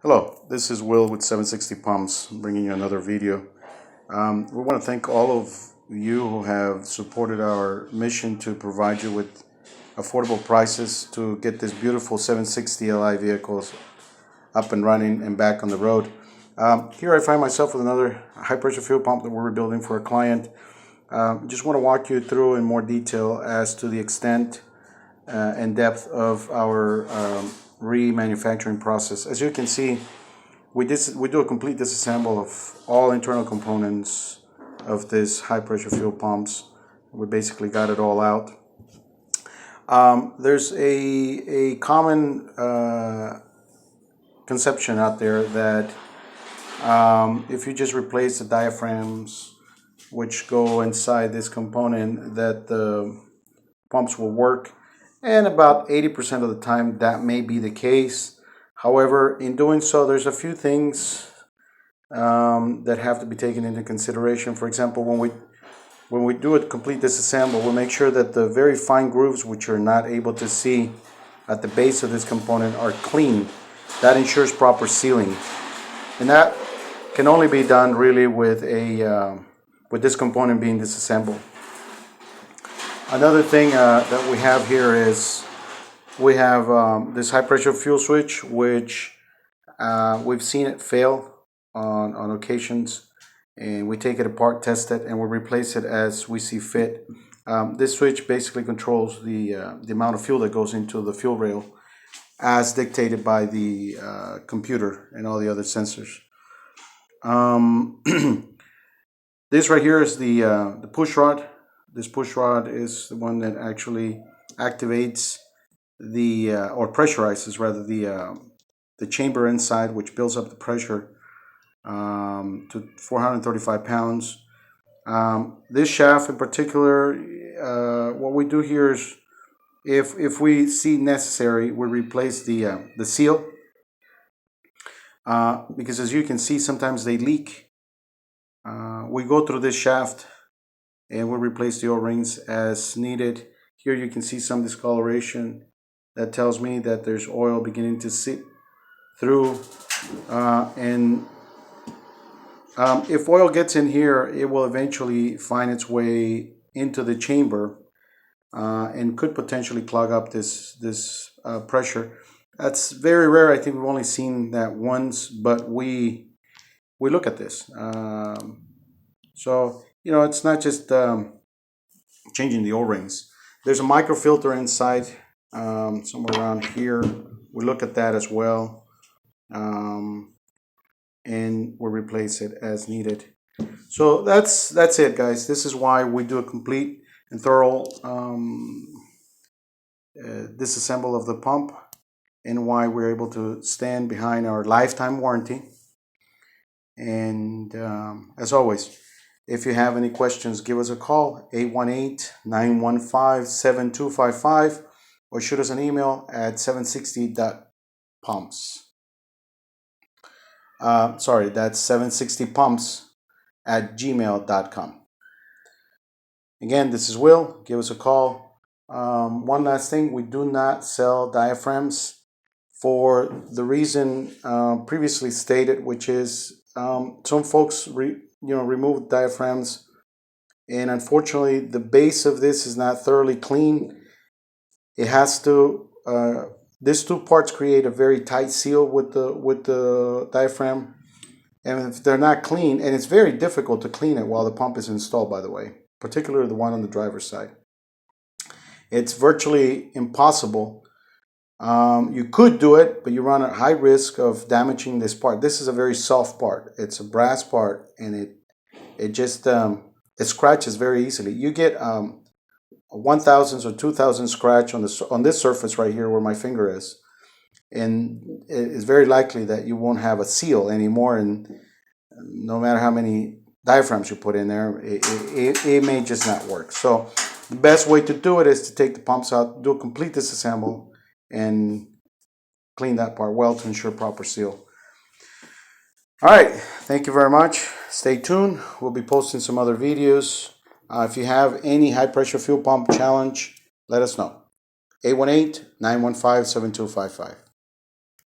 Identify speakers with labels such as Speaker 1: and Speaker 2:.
Speaker 1: Hello, this is Will with 760 Pumps, bringing you another video. We want to thank all of you who have supported our mission to provide you with affordable prices to get this beautiful 760 Li vehicles up and running and back on the road. Here I find myself with another high pressure fuel pump that we're rebuilding for a client. Just want to walk you through in more detail as to the extent and depth of our remanufacturing process. As you can see, we do a complete disassemble of all internal components of this high pressure fuel pumps. We basically got it all out. There's a common conception out there that if you just replace the diaphragms which go inside this component, that the pumps will work. And about 80% of the time that may be the case. However, in doing so, there's a few things that have to be taken into consideration. For example, when we do a complete disassemble, we'll make sure that the very fine grooves which you're not able to see at the base of this component are clean. That ensures proper sealing. And that can only be done really with this component being disassembled. Another thing that we have here is we have this high pressure fuel switch, which we've seen it fail on occasions, and we take it apart, test it, and we replace it as we see fit. This switch basically controls the amount of fuel that goes into the fuel rail as dictated by the computer and all the other sensors. This right here is the push rod. This push rod is the one that actually activates or pressurizes rather the chamber inside, which builds up the pressure to 435 pounds. This shaft in particular, what we do here is if we see necessary, we replace the seal because as you can see, sometimes they leak. We go through this shaft and we'll replace the O-rings as needed. Here you can see some discoloration. That tells me that there's oil beginning to seep through. If oil gets in here, it will eventually find its way into the chamber and could potentially clog up this pressure. That's very rare. I think we've only seen that once, but we look at this. So, you know, it's not just changing the O-rings. There's a microfilter inside, somewhere around here. We look at that as well, and we'll replace it as needed. So that's it, guys. This is why we do a complete and thorough disassemble of the pump, and why we're able to stand behind our lifetime warranty. And as always, if you have any questions, give us a call, 818-915-7255, or shoot us an email at 760.pumps. Sorry, that's 760pumps@gmail.com. Again, this is Will. Give us a call. One last thing, we do not sell diaphragms for the reason previously stated, which is some folks remove diaphragms, and unfortunately the base of this is not thoroughly clean. It has to these two parts create a very tight seal with the diaphragm, and if they're not clean, and it's very difficult to clean it while the pump is installed, by the way, particularly the one on the driver's side. It's virtually impossible. You could do it, but you run a high risk of damaging this part. This is a very soft part. It's a brass part, and it just it scratches very easily. You get a 1,000th or 2,000 scratch on this surface right here where my finger is, and it's very likely that you won't have a seal anymore. And no matter how many diaphragms you put in there, it may just not work. So the best way to do it is to take the pumps out, do a complete disassemble, and clean that part well to ensure proper seal. All right, thank you very much. Stay tuned. We'll be posting some other videos. If you have any high pressure fuel pump challenge, let us know. 818-915-7255.